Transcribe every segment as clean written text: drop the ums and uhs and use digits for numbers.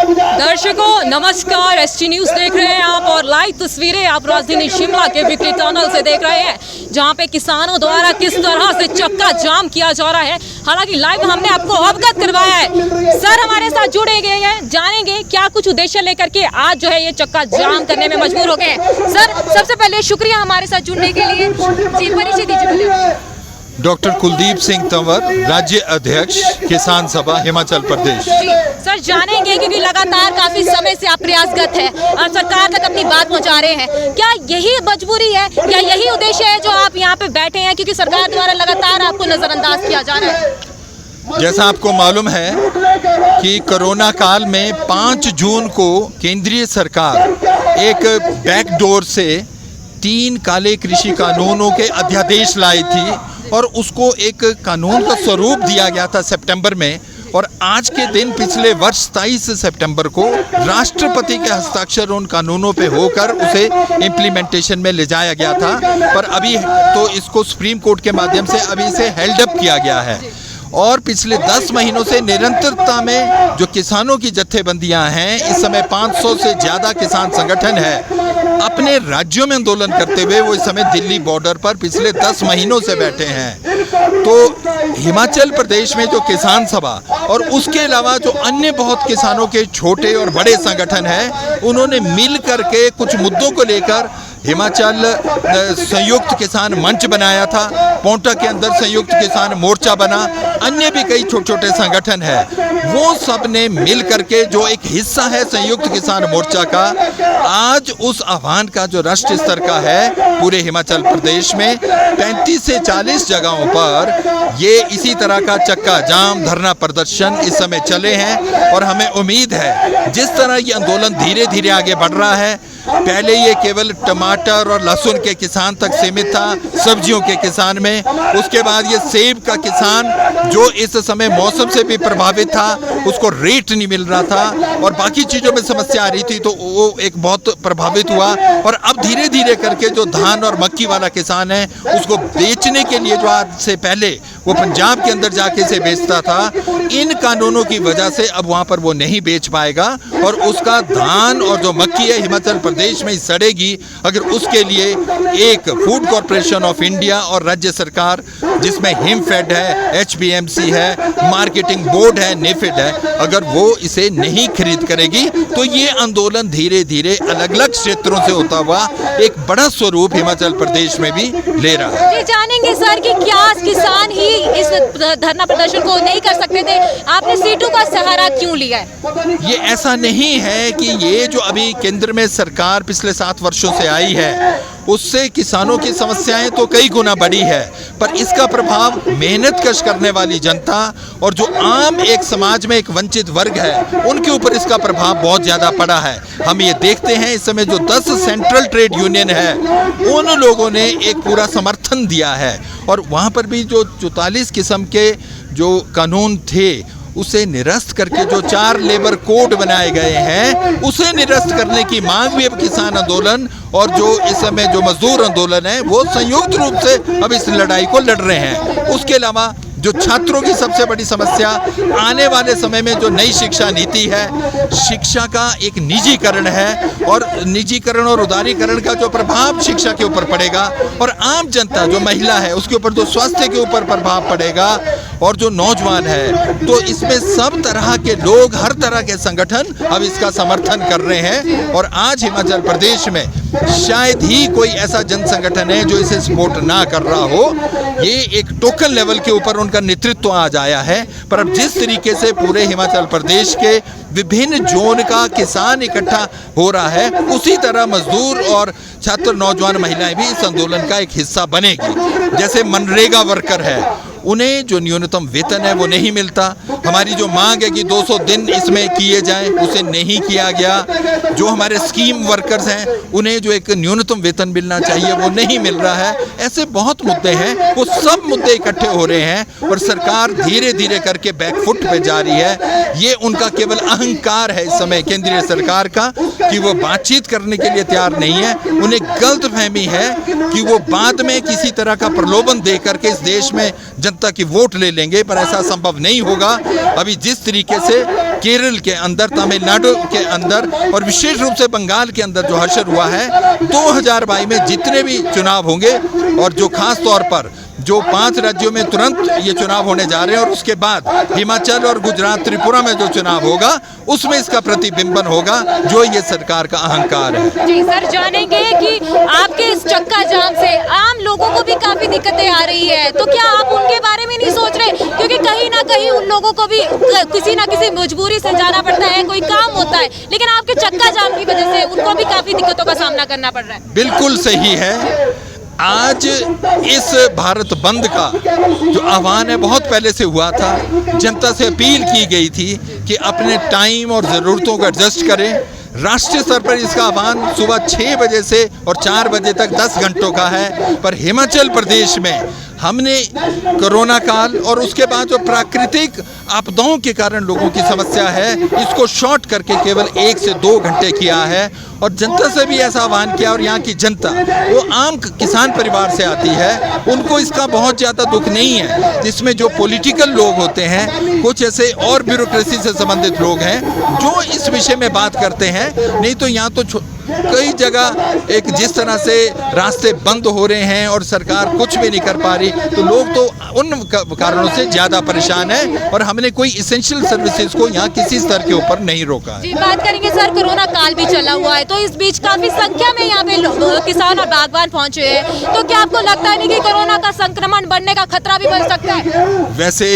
दर्शकों नमस्कार, ST news देख रहे हैं आप और लाइव तस्वीरें आप राजधानी शिमला के विक्ट्री टनल से देख रहे हैं, जहां पे किसानों द्वारा किस तरह से चक्का जाम किया जा रहा है। हालांकि लाइव हमने आपको अवगत करवाया है। सर हमारे साथ जुड़े गए हैं, जानेंगे क्या कुछ उद्देश्य लेकर के आज जो है ये चक्का जाम करने में मजबूर हो गए हैं। सर सबसे पहले शुक्रिया हमारे साथ जुड़ने के लिए। जी परिचय दीजिए। डॉक्टर कुलदीप सिंह तंवर, राज्य अध्यक्ष किसान सभा हिमाचल प्रदेश। सर जानेंगे क्योंकि लगातार काफी समय से आप प्रयासरत हैं और सरकार तक अपनी बात पहुंचा रहे हैं, क्या यही मजबूरी है या यही उद्देश्य है जो आप यहाँ पे बैठे हैं, क्योंकि सरकार द्वारा लगातार आपको नजरअंदाज किया जा रहा है? जैसा आपको मालूम है कि कोरोना काल में 5 जून को केंद्रीय सरकार एक बैकडोर से 3 काले कृषि कानूनों के अध्यादेश लाई थी और उसको एक कानून का स्वरूप दिया गया था सितंबर में। और आज के दिन पिछले वर्ष 23 सितंबर को राष्ट्रपति के हस्ताक्षर उन कानूनों पे होकर उसे इम्प्लीमेंटेशन में ले जाया गया था। पर अभी तो इसको सुप्रीम कोर्ट के माध्यम से अभी इसे हेल्ड अप किया गया है। और पिछले 10 महीनों से निरंतरता में जो किसानों की जत्थेबंदियां हैं, इस समय 500 से ज़्यादा किसान संगठन है, अपने राज्यों में आंदोलन करते हुए वो इस समय दिल्ली बॉर्डर पर पिछले 10 महीनों से बैठे हैं। तो हिमाचल प्रदेश में जो किसान सभा और उसके अलावा जो अन्य बहुत किसानों के छोटे और बड़े संगठन हैं, उन्होंने मिल करके कुछ मुद्दों को लेकर हिमाचल संयुक्त किसान मंच बनाया था। पोंटा के अंदर संयुक्त किसान मोर्चा बना, अन्य भी कई छोटे छोटे संगठन है, वो सब ने मिल करके जो एक हिस्सा है संयुक्त किसान मोर्चा का, आज उस आह्वान का जो राष्ट्रीय स्तर का है पूरे हिमाचल प्रदेश में 35 से 40 जगहों पर ये इसी तरह का चक्का जाम धरना प्रदर्शन इस समय चले हैं। और हमें उम्मीद है जिस तरह ये आंदोलन धीरे धीरे आगे बढ़ रहा है, पहले ये केवल टमाटर और लहसुन के किसान तक सीमित था, सब्जियों के किसान में, उसके बाद ये सेब का किसान जो इस समय मौसम से भी प्रभावित था, उसको रेट नहीं मिल रहा था और बाकी चीज़ों में समस्या आ रही थी, तो वो एक बहुत प्रभावित हुआ। और अब धीरे धीरे करके जो धान और मक्की वाला किसान है, उसको बेचने के लिए जो आज से पहले वो पंजाब के अंदर जाके से बेचता था, इन कानूनों की वजह से अब वहाँ पर वो नहीं बेच पाएगा और उसका धान और जो मक्की है हिमाचल प्रदेश में ही सड़ेगी। अगर उसके लिए एक फूड कॉर्पोरेशन ऑफ इंडिया और राज्य सरकार, जिसमें हिमफेड है, HPMC है, मार्केटिंग बोर्ड है, नेफेड है, अगर वो इसे नहीं खरीद करेगी तो ये आंदोलन धीरे धीरे अलग अलग क्षेत्रों से होता हुआ एक बड़ा स्वरूप हिमाचल प्रदेश में भी ले रहा है। जी जानेंगे सर कि क्या किसान ही इस धरना प्रदर्शन को नहीं कर सकते थे, आपने सीटों का सहारा क्यों लिया है? ये ऐसा नहीं है कि ये जो अभी केंद्र में सरकार पिछले 7 वर्षों से आई है, उससे किसानों की समस्याएं तो कई गुना बढ़ी है, पर इसका प्रभाव मेहनत कश करने वाली जनता और जो आम एक समाज में एक वंचित वर्ग है, उनके ऊपर इसका प्रभाव बहुत ज़्यादा पड़ा है। हम ये देखते हैं इस समय जो 10 सेंट्रल ट्रेड यूनियन है, उन लोगों ने एक पूरा समर्थन दिया है और वहाँ पर भी जो 44 किस्म के जो कानून थे उसे निरस्त करके जो 4 लेबर कोड बनाए गए हैं, उसे निरस्त करने की मांग भी अब किसान आंदोलन और जो इस समय जो मजदूर आंदोलन है वो संयुक्त रूप से अब इस लड़ाई को लड़ रहे हैं। उसके अलावा जो छात्रों की सबसे बड़ी समस्या आने वाले समय में जो नई शिक्षा नीति है, शिक्षा का एक निजीकरण है और निजीकरण और उदारीकरण का जो प्रभाव शिक्षा के ऊपर पड़ेगा और आम जनता जो महिला है उसके ऊपर जो स्वास्थ्य के ऊपर प्रभाव पड़ेगा और जो नौजवान है, तो इसमें सब तरह के लोग, हर तरह के संगठन अब इसका समर्थन कर रहे हैं। और आज हिमाचल प्रदेश में शायद ही कोई ऐसा जन संगठन है जो इसे सपोर्ट ना कर रहा हो। ये एक टोकन लेवल के ऊपर उनका नेतृत्व आज आया है, पर अब जिस तरीके से पूरे हिमाचल प्रदेश के विभिन्न जोन का किसान इकट्ठा हो रहा है, उसी तरह मजदूर और छात्र, नौजवान, महिलाएं भी इस आंदोलन का एक हिस्सा बनेगी। जैसे मनरेगा वर्कर है, उन्हें जो न्यूनतम वेतन है वो नहीं मिलता। हमारी जो मांग है कि 200 दिन इसमें किए जाएं, उसे नहीं किया गया। जो हमारे स्कीम वर्कर्स हैं, उन्हें जो एक न्यूनतम वेतन मिलना चाहिए वो नहीं मिल रहा है। ऐसे बहुत मुद्दे हैं, वो सब मुद्दे इकट्ठे हो रहे हैं और सरकार धीरे धीरे करके बैकफुट पे जा रही है। ये उनका केवल अहंकार है इस समय केंद्रीय सरकार का कि वो बातचीत करने के लिए तैयार नहीं है। उन्हें गलतफहमी है कि वो बाद में किसी तरह का प्रलोभन दे करके इस देश में जनता की वोट ले लेंगे, पर ऐसा संभव नहीं होगा। अभी जिस तरीके से केरल के अंदर, तमिलनाडु के अंदर और विशेष रूप से बंगाल के अंदर जो हशर हुआ है 2022 में जितने भी चुनाव होंगे, और जो खास तौर पर जो 5 राज्यों में तुरंत ये चुनाव होने जा रहे हैं और उसके बाद हिमाचल और गुजरात, त्रिपुरा में जो चुनाव होगा उसमें इसका प्रतिबिंबन होगा जो ये सरकार का अहंकार है। जी सर, जानेंगे कि आपके इस चक्का जाम से आम लोगों को भी काफी दिक्कतें आ रही है, तो क्या आप उनके बारे में नहीं सोच रहे? क्योंकि कहीं ना कहीं उन लोगों को भी किसी ना किसी मजबूरी से जाना पड़ता है, कोई काम होता है, लेकिन आपके चक्का जाम की वजह से उनको भी काफी दिक्कतों का सामना करना पड़ रहा है। बिल्कुल सही है। आज इस भारत बंद का जो आह्वान है बहुत पहले से हुआ था। जनता से अपील की गई थी कि अपने टाइम और ज़रूरतों को एडजस्ट करें। राष्ट्रीय स्तर पर इसका आह्वान सुबह 6 बजे से और 4 बजे तक 10 घंटों का है, पर हिमाचल प्रदेश में हमने कोरोना काल और उसके बाद जो प्राकृतिक आपदाओं के कारण लोगों की समस्या है इसको शॉर्ट करके केवल 1 से 2 घंटे किया है। और जनता से भी ऐसा आह्वान किया, और यहाँ की जनता वो आम किसान परिवार से आती है, उनको इसका बहुत ज़्यादा दुख नहीं है। जिसमें जो पॉलिटिकल लोग होते हैं, कुछ ऐसे और ब्यूरोक्रेसी से संबंधित लोग हैं जो इस विषय में बात करते हैं, नहीं तो यहाँ तो कई जगह एक जिस तरह से रास्ते बंद हो रहे हैं और सरकार कुछ भी नहीं कर पा रही, तो लोग तो उन कारणों से ज़्यादा परेशान है। और हमने कोई इसेंशियल सर्विसेज को यहाँ किसी स्तर के ऊपर नहीं रोका है। जी, बात करेंगे सर, कोरोना काल भी चला हुआ है, तो इस बीच काफी संख्या में यहाँ पे किसान और बागवान पहुँचे हैं, तो क्या आपको लगता है नहीं कि कोरोना का संक्रमण बढ़ने का खतरा भी बन सकता है? वैसे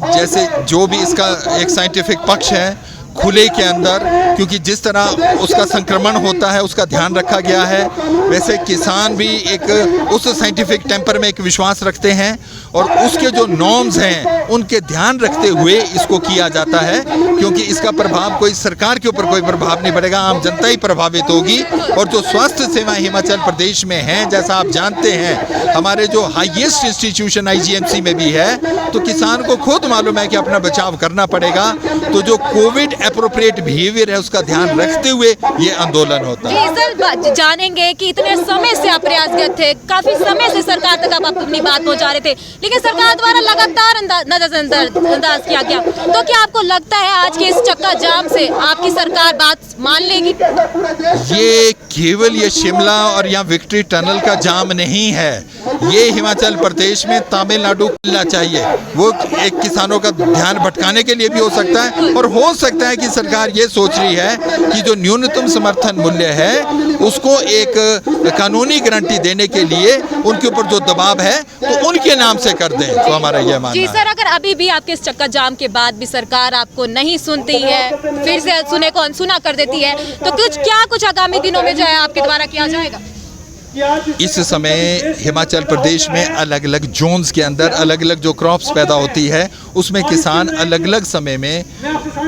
जैसे जो भी इसका एक साइंटिफिक पक्ष है खुले के अंदर, क्योंकि जिस तरह उसका संक्रमण होता है उसका ध्यान रखा गया है, वैसे किसान भी एक उस साइंटिफिक टेम्पर में एक विश्वास रखते हैं और उसके जो नॉर्म्स हैं उनके ध्यान रखते हुए इसको किया जाता है। क्योंकि इसका प्रभाव कोई सरकार के ऊपर कोई प्रभाव नहीं पड़ेगा, आम जनता ही प्रभावित होगी। और जो स्वास्थ्य सेवाएं हिमाचल प्रदेश में हैं, जैसा आप जानते हैं हमारे जो हाईएस्ट इंस्टीट्यूशन IGMC में भी है, तो किसान को खुद मालूम है कि अपना बचाव करना पड़ेगा। तो जो कोविड एप्रोप्रिएट बिहेवियर है उसका ध्यान रखते हुए ये आंदोलन होता है। सर, जानेंगे कि इतने समय से आप प्रयासरत थे, काफी समय से सरकार तक आप अपनी बात पहुंचा रहे थे, लेकिन सरकार द्वारा लगातार नजरअंदाज किया गया, तो क्या आपको लगता है आज के इस चक्का जाम से आपकी सरकार बात मान लेगी? ये केवल ये शिमला और यहाँ विक्ट्री टनल का जाम नहीं है, ये हिमाचल प्रदेश में तमिलनाडु खुलना चाहिए। वो एक किसानों का ध्यान भटकाने के लिए भी हो सकता है, और हो सकता है कि सरकार ये सोच रही है कि जो न्यूनतम समर्थन मूल्य है उसको एक कानूनी गारंटी देने के लिए उनके ऊपर जो दबाव है तो उनके नाम से कर दें, तो हमारा ये मानना है। जी सर, अगर अभी भी आपके इस चक्का जाम के बाद भी सरकार आपको नहीं सुनती है, फिर से सुने को अनसुना कर देती है, तो कुछ आगामी दिनों में जो है आपके द्वारा किया जाएगा? इस समय हिमाचल प्रदेश में अलग अलग जोन्स के अंदर अलग अलग जो क्रॉप्स पैदा होती है उसमें किसान अलग अलग समय में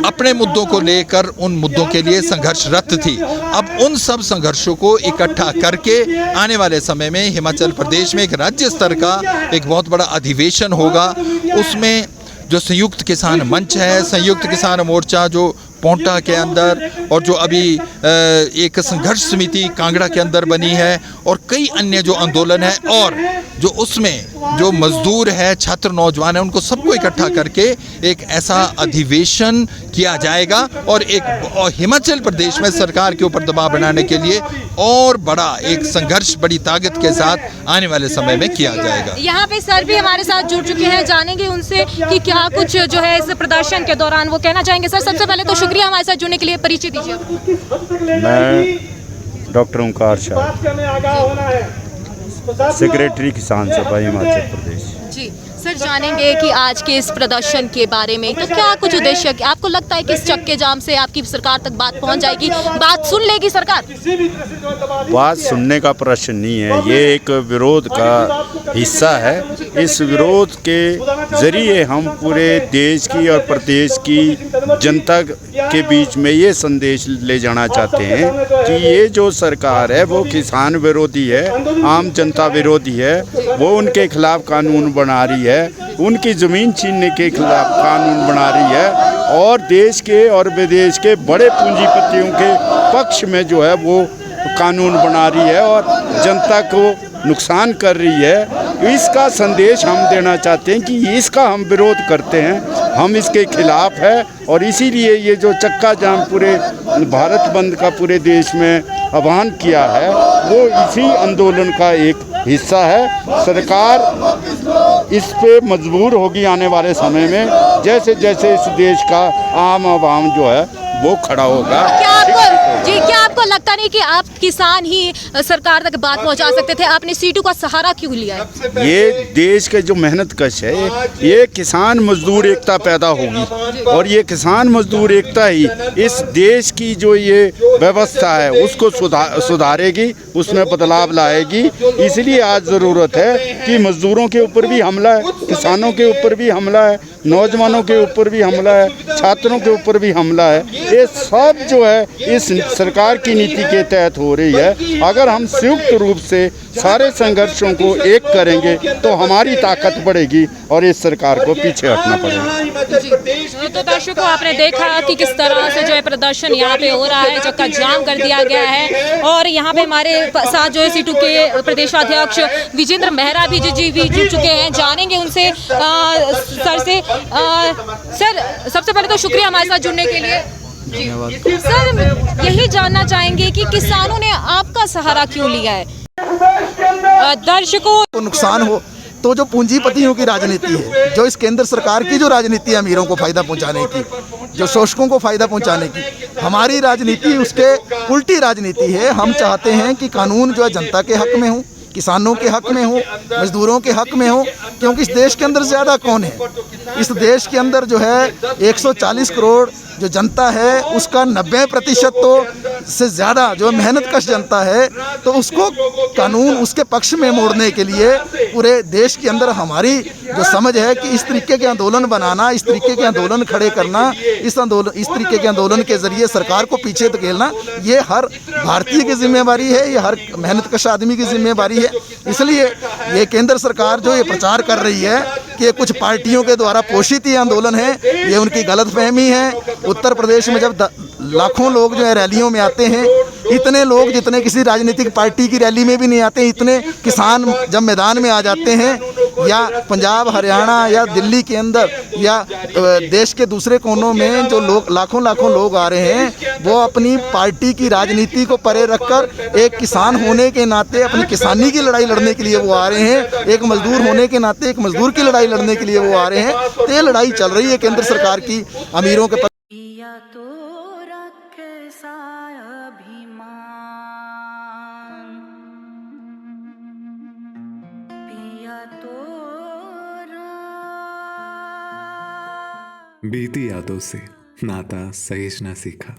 अपने मुद्दों को लेकर उन मुद्दों के लिए संघर्षरत थी। अब उन सब संघर्षों को इकट्ठा करके आने वाले समय में हिमाचल प्रदेश में एक राज्य स्तर का एक बहुत बड़ा अधिवेशन होगा। उसमें जो संयुक्त किसान मंच है, संयुक्त किसान मोर्चा जो पोंटा के अंदर, और जो अभी एक संघर्ष समिति कांगड़ा के अंदर बनी है, और कई अन्य जो आंदोलन है, और जो उसमें जो मजदूर है, छात्र, नौजवान है, उनको सबको इकट्ठा करके एक ऐसा अधिवेशन किया जाएगा और हिमाचल प्रदेश में सरकार के ऊपर दबाव बनाने के लिए और बड़ा एक संघर्ष बड़ी ताकत के साथ आने वाले समय में किया जाएगा। यहाँ पे सर भी हमारे साथ जुड़ चुके हैं, जानेंगे उनसे कि क्या कुछ जो है इस प्रदर्शन के दौरान वो कहना चाहेंगे। सर, सबसे पहले तो शुक्रिया हमारे साथ जुड़ने के लिए, परिचय दीजिए। मैं डॉक्टर ओंकार शाह, सेक्रेटरी किसान सभा हिमाचल प्रदेश। जी सर, जानेंगे कि आज के इस प्रदर्शन के बारे में, तो क्या कुछ उद्देश्य, आपको लगता है कि इस चक्के जाम से आपकी सरकार तक बात पहुंच जाएगी, बात सुन लेगी सरकार? बात सुनने का प्रश्न नहीं है, ये एक विरोध का हिस्सा है। इस विरोध के जरिए हम पूरे देश की और प्रदेश की जनता के बीच में ये संदेश ले जाना चाहते हैं कि ये जो सरकार है वो किसान विरोधी है, आम जनता विरोधी है, वो उनके खिलाफ कानून बना रही है, उनकी ज़मीन छीनने के खिलाफ कानून बना रही है, और देश के और विदेश के बड़े पूंजीपतियों के पक्ष में जो है वो कानून बना रही है और जनता को नुकसान कर रही है। इसका संदेश हम देना चाहते हैं कि इसका हम विरोध करते हैं, हम इसके खिलाफ है। और इसीलिए ये जो चक्का जाम पूरे भारत बंद का पूरे देश में आह्वान किया है, वो इसी आंदोलन का एक हिस्सा है। सरकार इस पे मजबूर होगी आने वाले समय में, जैसे जैसे इस देश का आम आवाम जो है वो खड़ा होगा। क्या आपको लगता नहीं कि आप किसान ही सरकार तक बात पहुंचा सकते थे? आपने सीटू का सहारा क्यों लिया है? ये देश के जो मेहनत कश है, ये किसान मजदूर एकता पैदा होगी और ये किसान मजदूर एकता ही इस देश की जो ये व्यवस्था है उसको सुधारेगी, उसमें बदलाव लाएगी। इसलिए आज ज़रूरत है कि मजदूरों के ऊपर भी हमला है, किसानों के ऊपर भी हमला है, नौजवानों के ऊपर भी हमला है, छात्रों के ऊपर भी हमला है। ये सब जो है इस सरकार की नीति के तहत हो रही है। अगर हम संयुक्त रूप से सारे संघर्षों को एक करेंगे तो हमारी ताकत बढ़ेगी और इस सरकार को पीछे हटना पड़ेगा। तो दर्शकों, आपने देखा कि किस तरह से जो है प्रदर्शन यहाँ पे हो रहा है, चक्का जाम कर दिया गया है। और यहाँ पे हमारे साथ जो है सीटू के प्रदेशाध्यक्ष विजेंद्र मेहरा भी जुड़ चुके हैं। जानेंगे उनसे सर से। सर, सबसे पहले तो शुक्रिया हमारे साथ जुड़ने के लिए। सर, यही जानना चाहेंगे कि किसानों ने आपका सहारा क्यों लिया है? दर्शकों, तो नुकसान हो तो जो पूंजीपतियों की राजनीति है, जो इस केंद्र सरकार की जो राजनीति है अमीरों को फायदा पहुंचाने की, जो शोषकों को फायदा पहुंचाने की, हमारी राजनीति उसके उल्टी राजनीति है। हम चाहते हैं कि कानून जो है जनता के हक में हो, किसानों के हक में हो, मजदूरों के हक में हो। क्योंकि इस देश के अंदर ज़्यादा कौन है? इस देश के अंदर जो है 140 करोड़ जो जनता है उसका 90% तो से ज़्यादा जो मेहनत कश जनता है, तो उसको कानून उसके पक्ष में मोड़ने के लिए पूरे देश के अंदर हमारी जो समझ है कि इस तरीके के आंदोलन बनाना, इस तरीके के आंदोलन खड़े करना, इस तरीके के आंदोलन के ज़रिए सरकार को पीछे धकेलना, ये हर भारतीय की जिम्मेवारी है, ये हर मेहनत कश आदमी की जिम्मेवारी है। इसलिए ये केंद्र सरकार जो ये प्रचार कर रही है कि ये कुछ पार्टियों के द्वारा पोषित ये आंदोलन है, ये उनकी गलतफहमी है। उत्तर प्रदेश में जब लाखों लोग जो है रैलियों में आते हैं, इतने लोग जितने किसी राजनीतिक पार्टी की रैली में भी नहीं आते, इतने किसान जब मैदान में आ जाते हैं, या पंजाब, हरियाणा या दिल्ली के अंदर या देश के दूसरे कोनों में जो लोग लाखों लोग आ रहे हैं, वो अपनी पार्टी की राजनीति को परे रखकर एक किसान होने के नाते अपनी किसानी की लड़ाई लड़ने के लिए वो आ रहे हैं, एक मजदूर होने के नाते एक मजदूर की लड़ाई लड़ने के लिए वो आ रहे हैं। तो ये लड़ाई चल रही है केंद्र सरकार की अमीरों के पिया तो रखे अभिमान, पिया तो बीती यादों से नाता सहेजना सीखा,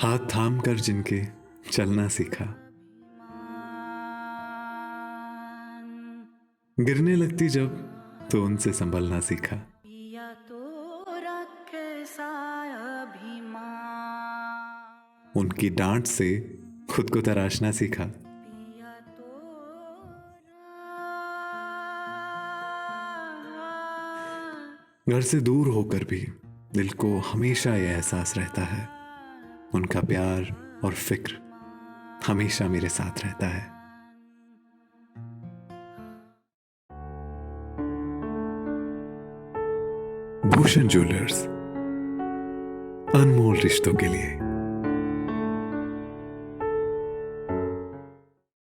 हाथ थाम कर जिनके चलना सीखा, गिरने लगती जब तो उनसे संभलना सीखा। पिया तो रखे अभिमान, उनकी डांट से खुद को तराशना सीखा। पिया तो घर से दूर होकर भी दिल को हमेशा यह एहसास रहता है, उनका प्यार और फिक्र हमेशा मेरे साथ रहता है। भूषण ज्वेलर्स, अनमोल रिश्तों के लिए।